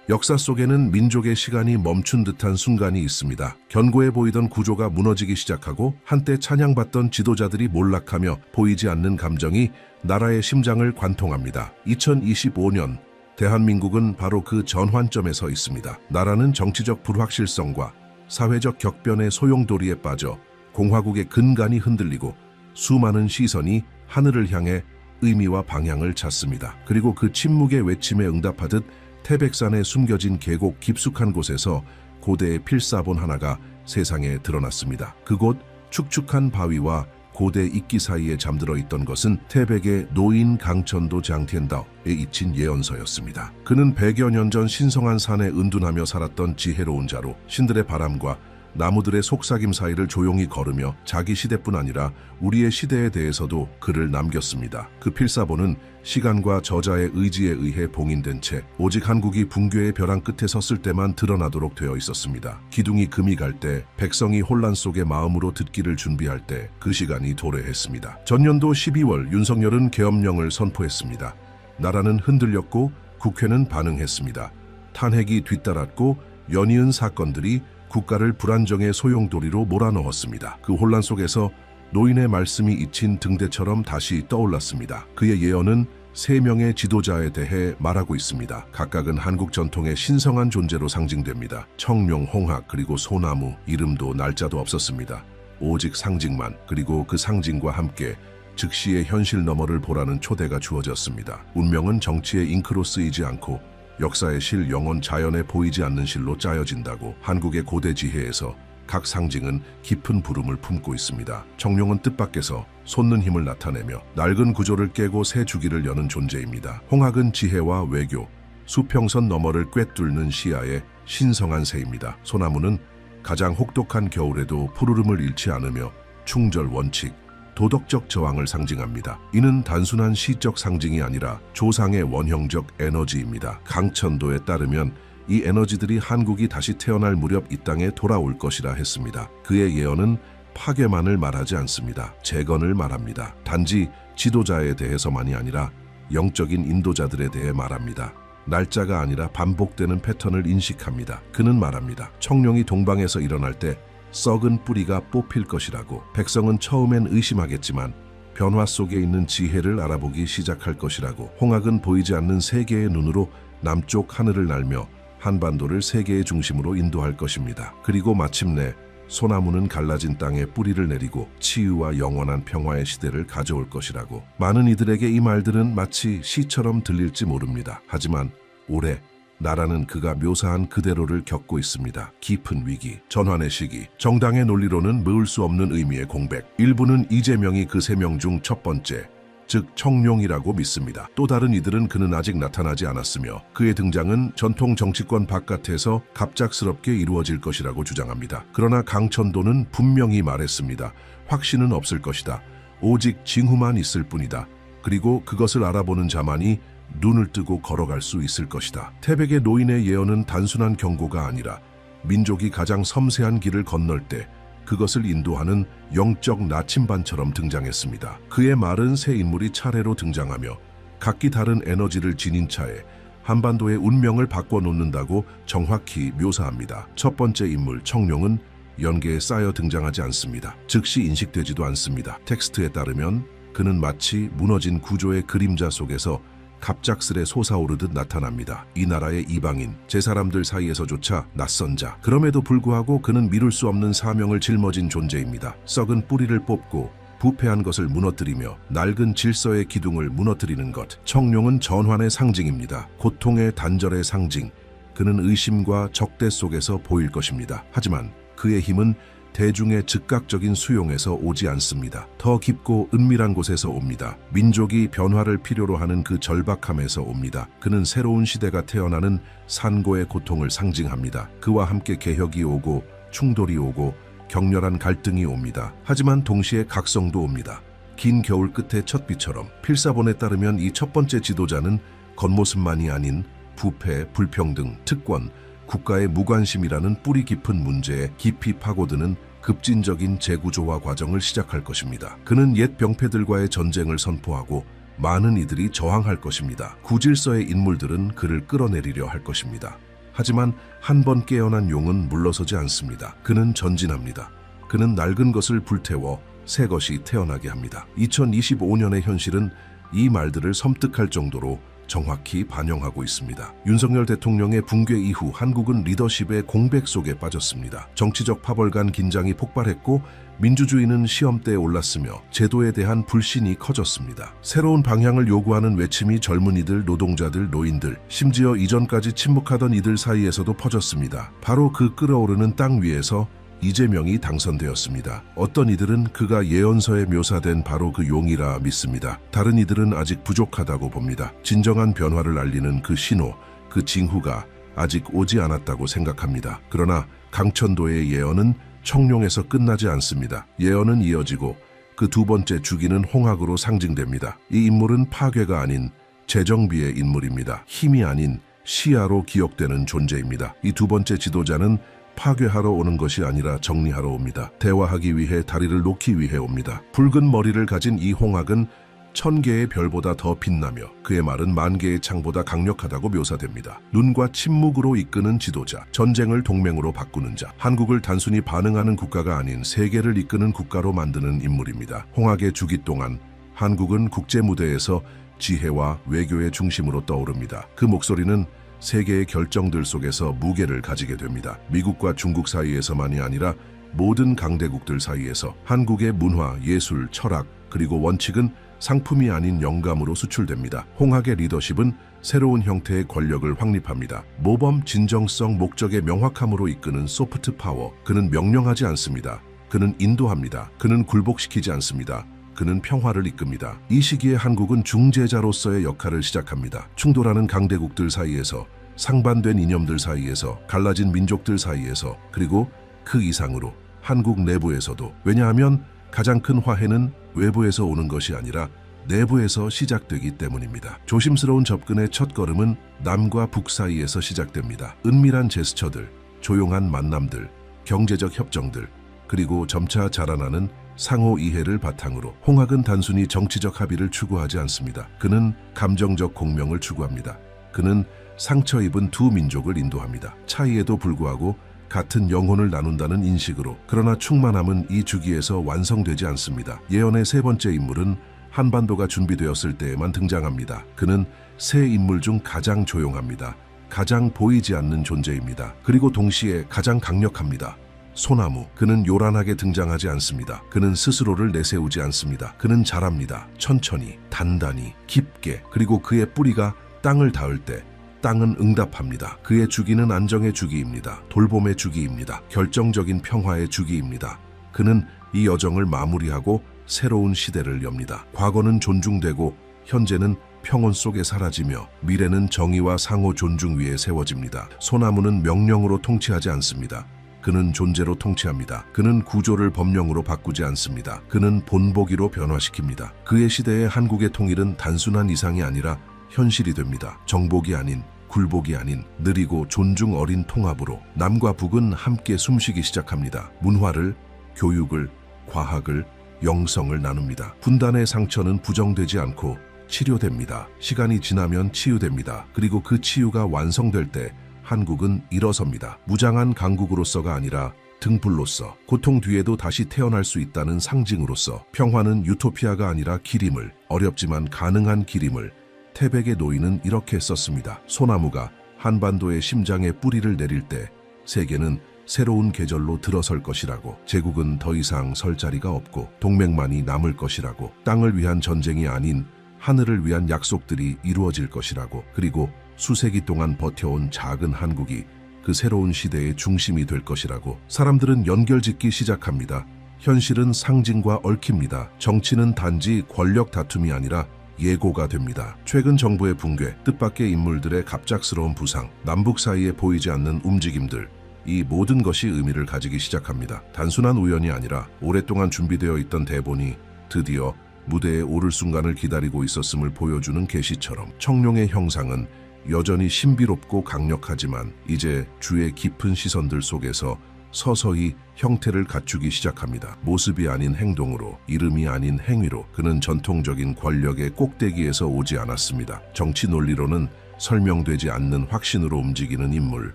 역사 속에는 민족의 시간이 멈춘 듯한 순간이 있습니다. 견고해 보이던 구조가 무너지기 시작하고 한때 찬양받던 지도자들이 몰락하며 보이지 않는 감정이 나라의 심장을 관통합니다. 2025년 대한민국은 바로 그 전환점에 서 있습니다. 나라는 정치적 불확실성과 사회적 격변의 소용돌이에 빠져 공화국의 근간이 흔들리고 수많은 시선이 하늘을 향해 의미와 방향을 찾습니다. 그리고 그 침묵의 외침에 응답하듯 태백산에 숨겨진 계곡 깊숙한 곳에서 고대의 필사본 하나가 세상에 드러났습니다. 그곳 축축한 바위와 고대 이끼 사이에 잠들어 있던 것은 태백의 노인 강천도 장티엔다오에 잊힌 예언서였습니다. 그는 100여 년 전 신성한 산에 은둔하며 살았던 지혜로운 자로 신들의 바람과 나무들의 속삭임 사이를 조용히 걸으며 자기 시대뿐 아니라 우리의 시대에 대해서도 글을 남겼습니다. 그 필사본은 시간과 저자의 의지에 의해 봉인된 채 오직 한국이 붕괴의 벼랑 끝에 섰을 때만 드러나도록 되어 있었습니다. 기둥이 금이 갈 때, 백성이 혼란 속에 마음으로 듣기를 준비할 때 그 시간이 도래했습니다. 전년도 12월 윤석열은 계엄령을 선포했습니다. 나라는 흔들렸고 국회는 반응했습니다. 탄핵이 뒤따랐고 연이은 사건들이 국가를 불안정의 소용돌이로 몰아넣었습니다. 그 혼란 속에서 노인의 말씀이 잊힌 등대처럼 다시 떠올랐습니다. 그의 예언은 3명의 지도자에 대해 말하고 있습니다. 각각은 한국 전통의 신성한 존재로 상징됩니다. 청룡, 홍학, 그리고 소나무, 이름도 날짜도 없었습니다. 오직 상징만, 그리고 그 상징과 함께 즉시의 현실 너머를 보라는 초대가 주어졌습니다. 운명은 정치의 잉크로 쓰이지 않고 역사의 실, 영혼, 자연에 보이지 않는 실로 짜여진다고. 한국의 고대 지혜에서 각 상징은 깊은 부름을 품고 있습니다. 청룡은 뜻밖에서 솟는 힘을 나타내며 낡은 구조를 깨고 새 주기를 여는 존재입니다. 홍학은 지혜와 외교, 수평선 너머를 꿰뚫는 시야의 신성한 새입니다. 소나무는 가장 혹독한 겨울에도 푸르름을 잃지 않으며 충절, 원칙, 도덕적 저항을 상징합니다. 이는 단순한 시적 상징이 아니라 조상의 원형적 에너지입니다. 강천도에 따르면 이 에너지들이 한국이 다시 태어날 무렵 이 땅에 돌아올 것이라 했습니다. 그의 예언은 파괴만을 말하지 않습니다. 재건을 말합니다. 단지 지도자에 대해서만이 아니라 영적인 인도자들에 대해 말합니다. 날짜가 아니라 반복되는 패턴을 인식합니다. 그는 말합니다. 청룡이 동방에서 일어날 때 썩은 뿌리가 뽑힐 것이라고. 백성은 처음엔 의심하겠지만 변화 속에 있는 지혜를 알아보기 시작할 것이라고. 홍학은 보이지 않는 세계의 눈으로 남쪽 하늘을 날며 한반도를 세계의 중심으로 인도할 것입니다. 그리고 마침내 소나무는 갈라진 땅에 뿌리를 내리고 치유와 영원한 평화의 시대를 가져올 것이라고. 많은 이들에게 이 말들은 마치 시처럼 들릴지 모릅니다. 하지만 올해 나라는 그가 묘사한 그대로를 겪고 있습니다. 깊은 위기, 전환의 시기, 정당의 논리로는 메울 수 없는 의미의 공백. 일부는 이재명이 그 3명 중 첫 번째, 즉 청룡이라고 믿습니다. 또 다른 이들은 그는 아직 나타나지 않았으며 그의 등장은 전통 정치권 바깥에서 갑작스럽게 이루어질 것이라고 주장합니다. 그러나 강천도는 분명히 말했습니다. 확신은 없을 것이다. 오직 징후만 있을 뿐이다. 그리고 그것을 알아보는 자만이 눈을 뜨고 걸어갈 수 있을 것이다. 태백의 노인의 예언은 단순한 경고가 아니라 민족이 가장 섬세한 길을 건널 때 그것을 인도하는 영적 나침반처럼 등장했습니다. 그의 말은 새 인물이 차례로 등장하며 각기 다른 에너지를 지닌 차에 한반도의 운명을 바꿔놓는다고 정확히 묘사합니다. 첫 번째 인물 청룡은 연계에 쌓여 등장하지 않습니다. 즉시 인식되지도 않습니다. 텍스트에 따르면 그는 마치 무너진 구조의 그림자 속에서 갑작스레 솟아오르듯 나타납니다. 이 나라의 이방인, 제 사람들 사이에서조차 낯선 자. 그럼에도 불구하고 그는 미룰 수 없는 사명을 짊어진 존재입니다. 썩은 뿌리를 뽑고 부패한 것을 무너뜨리며 낡은 질서의 기둥을 무너뜨리는 것. 청룡은 전환의 상징입니다. 고통의 단절의 상징. 그는 의심과 적대 속에서 보일 것입니다. 하지만 그의 힘은 대중의 즉각적인 수용에서 오지 않습니다. 더 깊고 은밀한 곳에서 옵니다. 민족이 변화를 필요로 하는 그 절박함에서 옵니다. 그는 새로운 시대가 태어나는 산고의 고통을 상징합니다. 그와 함께 개혁이 오고 충돌이 오고 격렬한 갈등이 옵니다. 하지만 동시에 각성도 옵니다. 긴 겨울 끝의 첫 비처럼. 필사본에 따르면 이 첫 번째 지도자는 겉모습만이 아닌 부패, 불평등, 특권, 국가의 무관심이라는 뿌리 깊은 문제에 깊이 파고드는 급진적인 재구조화 과정을 시작할 것입니다. 그는 옛 병폐들과의 전쟁을 선포하고 많은 이들이 저항할 것입니다. 구질서의 인물들은 그를 끌어내리려 할 것입니다. 하지만 한 번 깨어난 용은 물러서지 않습니다. 그는 전진합니다. 그는 낡은 것을 불태워 새 것이 태어나게 합니다. 2025년의 현실은 이 말들을 섬뜩할 정도로 정확히 반영하고 있습니다. 윤석열 대통령의 붕괴 이후 한국은 리더십의 공백 속에 빠졌습니다. 정치적 파벌 간 긴장이 폭발했고 민주주의는 시험대에 올랐으며 제도에 대한 불신이 커졌습니다. 새로운 방향을 요구하는 외침이 젊은이들, 노동자들, 노인들, 심지어 이전까지 침묵하던 이들 사이에서도 퍼졌습니다. 바로 그 끓어오르는 땅 위에서 이재명이 당선되었습니다. 어떤 이들은 그가 예언서에 묘사된 바로 그 용이라 믿습니다. 다른 이들은 아직 부족하다고 봅니다. 진정한 변화를 알리는 그 신호, 그 징후가 아직 오지 않았다고 생각합니다. 그러나 강천도의 예언은 청룡에서 끝나지 않습니다. 예언은 이어지고 그 두 번째 주기는 홍학으로 상징됩니다. 이 인물은 파괴가 아닌 재정비의 인물입니다. 힘이 아닌 시야로 기억되는 존재입니다. 이 두 번째 지도자는 파괴하러 오는 것이 아니라 정리하러 옵니다. 대화하기 위해 다리를 놓기 위해 옵니다. 붉은 머리를 가진 이 홍학은 1000개의 별보다 더 빛나며 그의 말은 10,000개의 창보다 강력하다고 묘사됩니다. 눈과 침묵으로 이끄는 지도자, 전쟁을 동맹으로 바꾸는 자, 한국을 단순히 반응하는 국가가 아닌 세계를 이끄는 국가로 만드는 인물입니다. 홍학의 주기 동안 한국은 국제 무대에서 지혜와 외교의 중심으로 떠오릅니다. 그 목소리는 세계의 결정들 속에서 무게를 가지게 됩니다. 미국과 중국 사이에서만이 아니라 모든 강대국들 사이에서 한국의 문화, 예술, 철학, 그리고 원칙은 상품이 아닌 영감으로 수출됩니다. 홍학의 리더십은 새로운 형태의 권력을 확립합니다. 모범, 진정성, 목적의 명확함으로 이끄는 소프트 파워. 그는 명령하지 않습니다. 그는 인도합니다. 그는 굴복시키지 않습니다. 그는 평화를 이끕니다. 이 시기에 한국은 중재자로서의 역할을 시작합니다. 충돌하는 강대국들 사이에서, 상반된 이념들 사이에서, 갈라진 민족들 사이에서, 그리고 그 이상으로 한국 내부에서도. 왜냐하면 가장 큰 화해는 외부에서 오는 것이 아니라 내부에서 시작되기 때문입니다. 조심스러운 접근의 첫 걸음은 남과 북 사이에서 시작됩니다. 은밀한 제스처들, 조용한 만남들, 경제적 협정들, 그리고 점차 자라나는 상호 이해를 바탕으로. 홍학은 단순히 정치적 합의를 추구하지 않습니다. 그는 감정적 공명을 추구합니다. 그는 상처 입은 두 민족을 인도합니다. 차이에도 불구하고 같은 영혼을 나눈다는 인식으로. 그러나 충만함은 이 주기에서 완성되지 않습니다. 예언의 세 번째 인물은 한반도가 준비되었을 때에만 등장합니다. 그는 세 인물 중 가장 조용합니다. 가장 보이지 않는 존재입니다. 그리고 동시에 가장 강력합니다. 소나무. 그는 요란하게 등장하지 않습니다. 그는 스스로를 내세우지 않습니다. 그는 자랍니다. 천천히, 단단히, 깊게. 그리고 그의 뿌리가 땅을 닿을 때 땅은 응답합니다. 그의 주기는 안정의 주기입니다. 돌봄의 주기입니다. 결정적인 평화의 주기입니다. 그는 이 여정을 마무리하고 새로운 시대를 엽니다. 과거는 존중되고 현재는 평온 속에 사라지며 미래는 정의와 상호 존중 위에 세워집니다. 소나무는 명령으로 통치하지 않습니다. 그는 존재로 통치합니다. 그는 구조를 법령으로 바꾸지 않습니다. 그는 본보기로 변화시킵니다. 그의 시대의 한국의 통일은 단순한 이상이 아니라 현실이 됩니다. 정복이 아닌, 굴복이 아닌, 느리고 존중 어린 통합으로 남과 북은 함께 숨쉬기 시작합니다. 문화를, 교육을, 과학을, 영성을 나눕니다. 분단의 상처는 부정되지 않고 치료됩니다. 시간이 지나면 치유됩니다. 그리고 그 치유가 완성될 때 한국은 일어섭니다. 무장한 강국으로서가 아니라 등불로서, 고통 뒤에도 다시 태어날 수 있다는 상징으로서. 평화는 유토피아가 아니라 길임을, 어렵지만 가능한 길임을. 태백의 노인은 이렇게 썼습니다. 소나무가 한반도의 심장에 뿌리를 내릴 때 세계는 새로운 계절로 들어설 것이라고. 제국은 더 이상 설 자리가 없고 동맹만이 남을 것이라고. 땅을 위한 전쟁이 아닌 하늘을 위한 약속들이 이루어질 것이라고. 그리고 수세기 동안 버텨온 작은 한국이 그 새로운 시대의 중심이 될 것이라고. 사람들은 연결짓기 시작합니다. 현실은 상징과 얽힙니다. 정치는 단지 권력 다툼이 아니라 예고가 됩니다. 최근 정부의 붕괴, 뜻밖의 인물들의 갑작스러운 부상, 남북 사이에 보이지 않는 움직임들, 이 모든 것이 의미를 가지기 시작합니다. 단순한 우연이 아니라 오랫동안 준비되어 있던 대본이 드디어 무대에 오를 순간을 기다리고 있었음을 보여주는 계시처럼. 청룡의 형상은 여전히 신비롭고 강력하지만 이제 주의 깊은 시선들 속에서 서서히 형태를 갖추기 시작합니다. 모습이 아닌 행동으로, 이름이 아닌 행위로. 그는 전통적인 권력의 꼭대기에서 오지 않았습니다. 정치 논리로는 설명되지 않는 확신으로 움직이는 인물.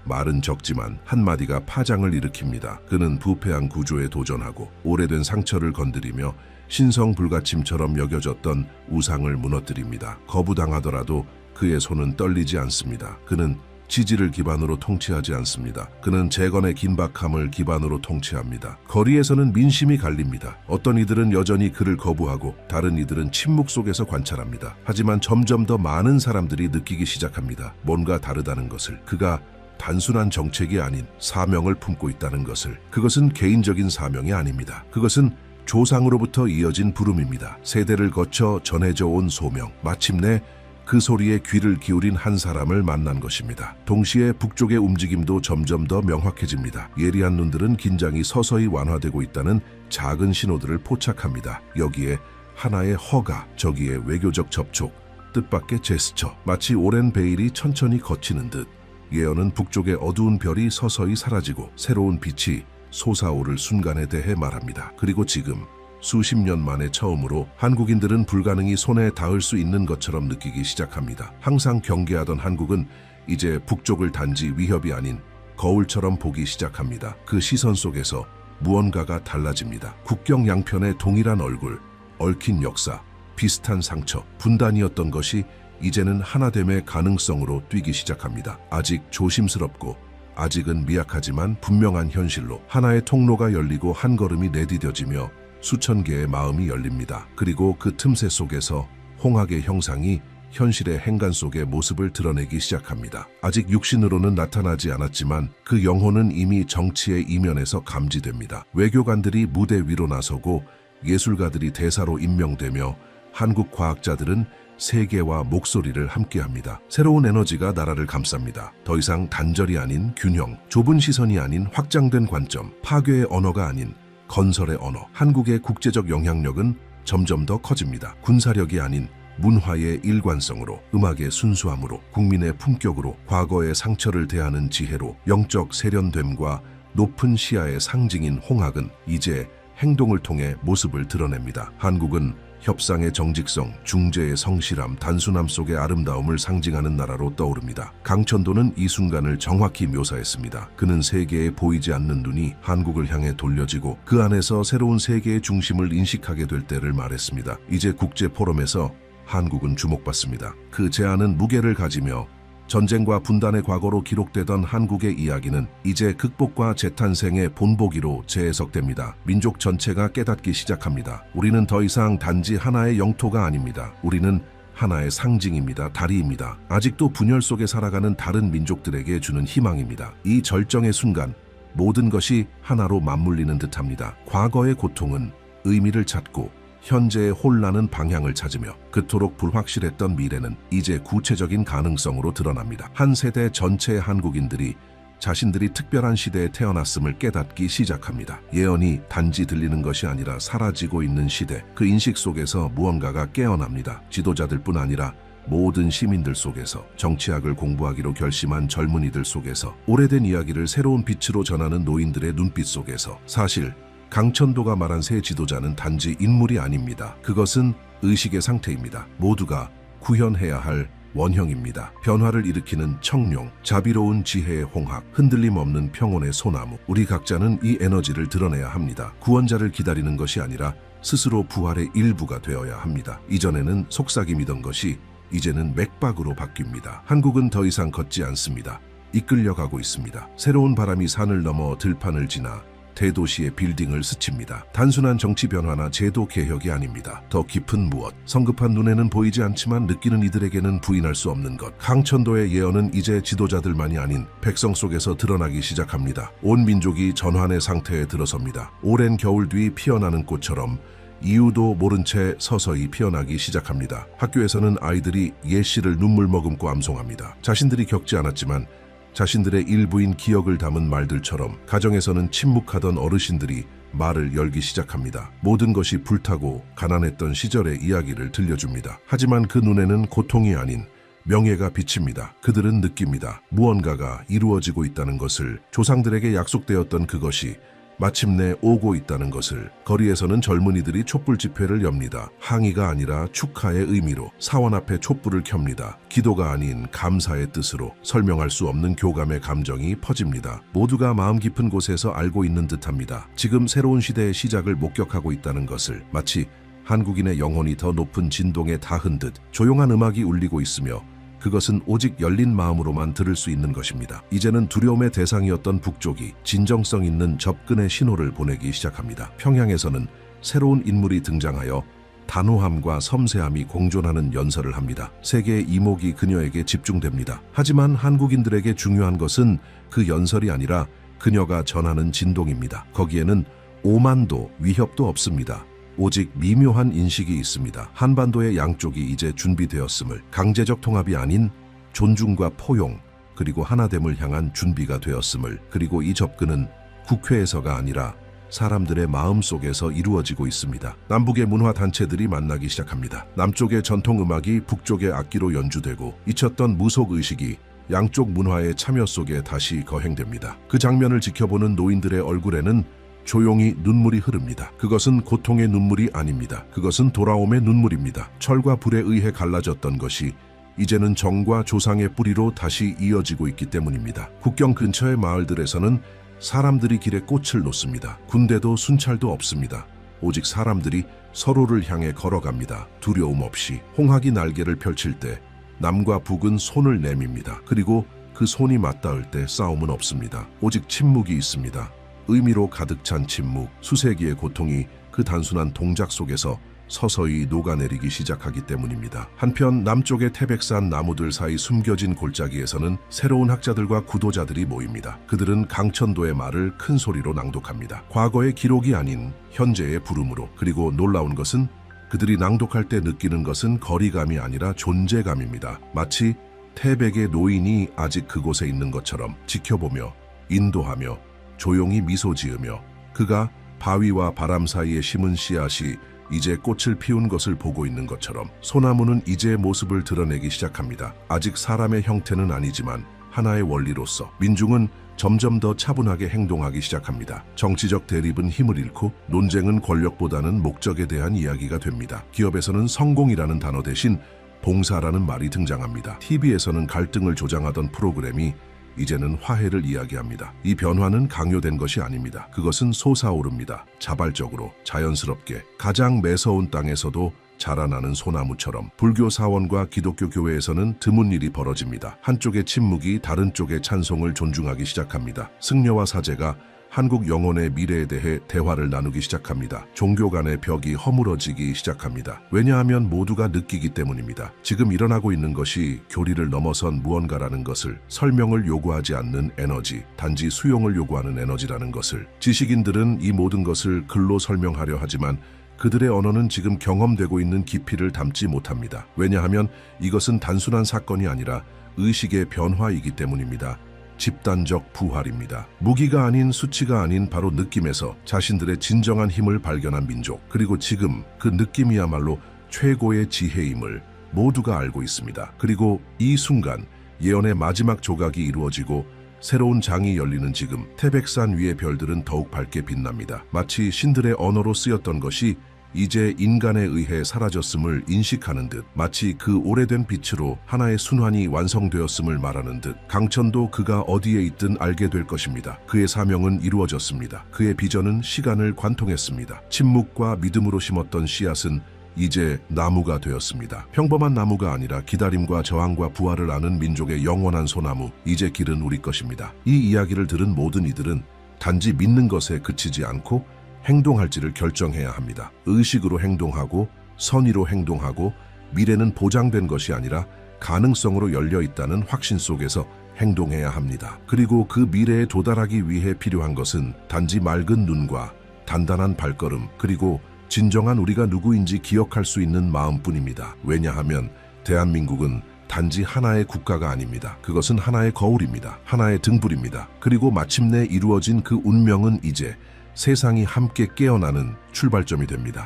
말은 적지만 한마디가 파장을 일으킵니다. 그는 부패한 구조에 도전하고 오래된 상처를 건드리며 신성 불가침처럼 여겨졌던 우상을 무너뜨립니다. 거부당하더라도 그의 손은 떨리지 않습니다. 그는 지지를 기반으로 통치하지 않습니다. 그는 재건의 긴박함을 기반으로 통치합니다. 거리에서는 민심이 갈립니다. 어떤 이들은 여전히 그를 거부하고 다른 이들은 침묵 속에서 관찰합니다. 하지만 점점 더 많은 사람들이 느끼기 시작합니다. 뭔가 다르다는 것을. 그가 단순한 정책이 아닌 사명을 품고 있다는 것을. 그것은 개인적인 사명이 아닙니다. 그것은 조상으로부터 이어진 부름입니다. 세대를 거쳐 전해져 온 소명. 마침내 그 소리에 귀를 기울인 한 사람을 만난 것입니다. 동시에 북쪽의 움직임도 점점 더 명확해집니다. 예리한 눈들은 긴장이 서서히 완화되고 있다는 작은 신호들을 포착합니다. 여기에 하나의 허가, 저기에 외교적 접촉, 뜻밖의 제스처, 마치 오랜 베일이 천천히 걷히는 듯. 예언은 북쪽의 어두운 별이 서서히 사라지고 새로운 빛이 솟아오를 순간에 대해 말합니다. 그리고 지금 수십 년 만에 처음으로 한국인들은 불가능이 손에 닿을 수 있는 것처럼 느끼기 시작합니다. 항상 경계하던 한국은 이제 북쪽을 단지 위협이 아닌 거울처럼 보기 시작합니다. 그 시선 속에서 무언가가 달라집니다. 국경 양편의 동일한 얼굴, 얽힌 역사, 비슷한 상처, 분단이었던 것이 이제는 하나됨의 가능성으로 뛰기 시작합니다. 아직 조심스럽고 아직은 미약하지만 분명한 현실로 하나의 통로가 열리고 한 걸음이 내디뎌지며 수천 개의 마음이 열립니다. 그리고 그 틈새 속에서 홍학의 형상이 현실의 행간 속의 모습을 드러내기 시작합니다. 아직 육신으로는 나타나지 않았지만 그 영혼은 이미 정치의 이면에서 감지됩니다. 외교관들이 무대 위로 나서고 예술가들이 대사로 임명되며 한국 과학자들은 세계와 목소리를 함께합니다. 새로운 에너지가 나라를 감쌉니다. 더 이상 단절이 아닌 균형, 좁은 시선이 아닌 확장된 관점, 파괴의 언어가 아닌 건설의 언어. 한국의 국제적 영향력은 점점 더 커집니다. 군사력이 아닌 문화의 일관성으로, 음악의 순수함으로, 국민의 품격으로, 과거의 상처를 대하는 지혜로, 영적 세련됨과 높은 시야의 상징인 홍학은 이제 행동을 통해 모습을 드러냅니다. 한국은 협상의 정직성, 중재의 성실함, 단순함 속의 아름다움을 상징하는 나라로 떠오릅니다. 강천도는 이 순간을 정확히 묘사했습니다. 그는 세계에 보이지 않는 눈이 한국을 향해 돌려지고 그 안에서 새로운 세계의 중심을 인식하게 될 때를 말했습니다. 이제 국제 포럼에서 한국은 주목받습니다. 그 제안은 무게를 가지며 전쟁과 분단의 과거로 기록되던 한국의 이야기는 이제 극복과 재탄생의 본보기로 재해석됩니다. 민족 전체가 깨닫기 시작합니다. 우리는 더 이상 단지 하나의 영토가 아닙니다. 우리는 하나의 상징입니다. 다리입니다. 아직도 분열 속에 살아가는 다른 민족들에게 주는 희망입니다. 이 절정의 순간 모든 것이 하나로 맞물리는 듯합니다. 과거의 고통은 의미를 찾고 현재의 혼란은 방향을 찾으며 그토록 불확실했던 미래는 이제 구체적인 가능성으로 드러납니다. 한 세대 전체의 한국인들이 자신들이 특별한 시대에 태어났음을 깨닫기 시작합니다. 예언이 단지 들리는 것이 아니라 사라지고 있는 시대, 그 인식 속에서 무언가가 깨어납니다. 지도자들뿐 아니라 모든 시민들 속에서, 정치학을 공부하기로 결심한 젊은이들 속에서, 오래된 이야기를 새로운 빛으로 전하는 노인들의 눈빛 속에서. 사실 강천도가 말한 새 지도자는 단지 인물이 아닙니다. 그것은 의식의 상태입니다. 모두가 구현해야 할 원형입니다. 변화를 일으키는 청룡, 자비로운 지혜의 홍학, 흔들림 없는 평온의 소나무. 우리 각자는 이 에너지를 드러내야 합니다. 구원자를 기다리는 것이 아니라 스스로 부활의 일부가 되어야 합니다. 이전에는 속삭임이던 것이 이제는 맥박으로 바뀝니다. 한국은 더 이상 걷지 않습니다. 이끌려가고 있습니다. 새로운 바람이 산을 넘어 들판을 지나 대도시의 빌딩을 스칩니다. 단순한 정치 변화나 제도 개혁이 아닙니다. 더 깊은 무엇, 성급한 눈에는 보이지 않지만 느끼는 이들에게는 부인할 수 없는 것. 강천도의 예언은 이제 지도자들만이 아닌 백성 속에서 드러나기 시작합니다. 온 민족이 전환의 상태에 들어섭니다. 오랜 겨울 뒤 피어나는 꽃처럼 이유도 모른 채 서서히 피어나기 시작합니다. 학교에서는 아이들이 예시를 눈물 머금고 암송합니다. 자신들이 겪지 않았지만 자신들의 일부인 기억을 담은 말들처럼 가정에서는 침묵하던 어르신들이 말을 열기 시작합니다. 모든 것이 불타고 가난했던 시절의 이야기를 들려줍니다. 하지만 그 눈에는 고통이 아닌 명예가 비칩니다. 그들은 느낍니다. 무언가가 이루어지고 있다는 것을. 조상들에게 약속되었던 그것이 마침내 오고 있다는 것을. 거리에서는 젊은이들이 촛불 집회를 엽니다. 항의가 아니라 축하의 의미로 사원 앞에 촛불을 켭니다. 기도가 아닌 감사의 뜻으로. 설명할 수 없는 교감의 감정이 퍼집니다. 모두가 마음 깊은 곳에서 알고 있는 듯합니다. 지금 새로운 시대의 시작을 목격하고 있다는 것을. 마치 한국인의 영혼이 더 높은 진동에 닿은 듯 조용한 음악이 울리고 있으며 그것은 오직 열린 마음으로만 들을 수 있는 것입니다. 이제는 두려움의 대상이었던 북쪽이 진정성 있는 접근의 신호를 보내기 시작합니다. 평양에서는 새로운 인물이 등장하여 단호함과 섬세함이 공존하는 연설을 합니다. 세계의 이목이 그녀에게 집중됩니다. 하지만 한국인들에게 중요한 것은 그 연설이 아니라 그녀가 전하는 진동입니다. 거기에는 오만도 위협도 없습니다. 오직 미묘한 인식이 있습니다. 한반도의 양쪽이 이제 준비되었음을, 강제적 통합이 아닌 존중과 포용, 그리고 하나됨을 향한 준비가 되었음을, 그리고 이 접근은 국회에서가 아니라 사람들의 마음속에서 이루어지고 있습니다. 남북의 문화단체들이 만나기 시작합니다. 남쪽의 전통음악이 북쪽의 악기로 연주되고 잊혔던 무속의식이 양쪽 문화의 참여 속에 다시 거행됩니다. 그 장면을 지켜보는 노인들의 얼굴에는 조용히 눈물이 흐릅니다. 그것은 고통의 눈물이 아닙니다. 그것은 돌아옴의 눈물입니다. 철과 불에 의해 갈라졌던 것이 이제는 정과 조상의 뿌리로 다시 이어지고 있기 때문입니다. 국경 근처의 마을들에서는 사람들이 길에 꽃을 놓습니다. 군대도 순찰도 없습니다. 오직 사람들이 서로를 향해 걸어갑니다. 두려움 없이. 홍학이 날개를 펼칠 때 남과 북은 손을 내밉니다. 그리고 그 손이 맞닿을 때 싸움은 없습니다. 오직 침묵이 있습니다. 의미로 가득 찬 침묵, 수세기의 고통이 그 단순한 동작 속에서 서서히 녹아내리기 시작하기 때문입니다. 한편 남쪽의 태백산 나무들 사이 숨겨진 골짜기에서는 새로운 학자들과 구도자들이 모입니다. 그들은 강천도의 말을 큰 소리로 낭독합니다. 과거의 기록이 아닌 현재의 부름으로. 그리고 놀라운 것은 그들이 낭독할 때 느끼는 것은 거리감이 아니라 존재감입니다. 마치 태백의 노인이 아직 그곳에 있는 것처럼 지켜보며 인도하며 조용히 미소 지으며 그가 바위와 바람 사이에 심은 씨앗이 이제 꽃을 피운 것을 보고 있는 것처럼 소나무는 이제 모습을 드러내기 시작합니다. 아직 사람의 형태는 아니지만 하나의 원리로서 민중은 점점 더 차분하게 행동하기 시작합니다. 정치적 대립은 힘을 잃고 논쟁은 권력보다는 목적에 대한 이야기가 됩니다. 기업에서는 성공이라는 단어 대신 봉사라는 말이 등장합니다. TV에서는 갈등을 조장하던 프로그램이 이제는 화해를 이야기합니다. 이 변화는 강요된 것이 아닙니다. 그것은 솟아오릅니다. 자발적으로, 자연스럽게. 가장 매서운 땅에서도 자라나는 소나무처럼. 불교 사원과 기독교 교회에서는 드문 일이 벌어집니다. 한쪽의 침묵이 다른 쪽의 찬송을 존중하기 시작합니다. 승려와 사제가 한국 영혼의 미래에 대해 대화를 나누기 시작합니다. 종교 간의 벽이 허물어지기 시작합니다. 왜냐하면 모두가 느끼기 때문입니다. 지금 일어나고 있는 것이 교리를 넘어선 무언가라는 것을, 설명을 요구하지 않는 에너지, 단지 수용을 요구하는 에너지라는 것을. 지식인들은 이 모든 것을 글로 설명하려 하지만 그들의 언어는 지금 경험되고 있는 깊이를 담지 못합니다. 왜냐하면 이것은 단순한 사건이 아니라 의식의 변화이기 때문입니다. 집단적 부활입니다. 무기가 아닌 수치가 아닌 바로 느낌에서 자신들의 진정한 힘을 발견한 민족. 그리고 지금 그 느낌이야말로 최고의 지혜임을 모두가 알고 있습니다. 그리고 이 순간 예언의 마지막 조각이 이루어지고 새로운 장이 열리는 지금 태백산 위의 별들은 더욱 밝게 빛납니다. 마치 신들의 언어로 쓰였던 것이 이제 인간에 의해 사라졌음을 인식하는 듯, 마치 그 오래된 빛으로 하나의 순환이 완성되었음을 말하는 듯. 강천도 그가 어디에 있든 알게 될 것입니다. 그의 사명은 이루어졌습니다. 그의 비전은 시간을 관통했습니다. 침묵과 믿음으로 심었던 씨앗은 이제 나무가 되었습니다. 평범한 나무가 아니라 기다림과 저항과 부활을 아는 민족의 영원한 소나무. 이제 길은 우리 것입니다. 이 이야기를 들은 모든 이들은 단지 믿는 것에 그치지 않고 행동할지를 결정해야 합니다. 의식으로 행동하고 선의로 행동하고 미래는 보장된 것이 아니라 가능성으로 열려 있다는 확신 속에서 행동해야 합니다. 그리고 그 미래에 도달하기 위해 필요한 것은 단지 맑은 눈과 단단한 발걸음, 그리고 진정한 우리가 누구인지 기억할 수 있는 마음뿐입니다. 왜냐하면 대한민국은 단지 하나의 국가가 아닙니다. 그것은 하나의 거울입니다. 하나의 등불입니다. 그리고 마침내 이루어진 그 운명은 이제 세상이 함께 깨어나는 출발점이 됩니다.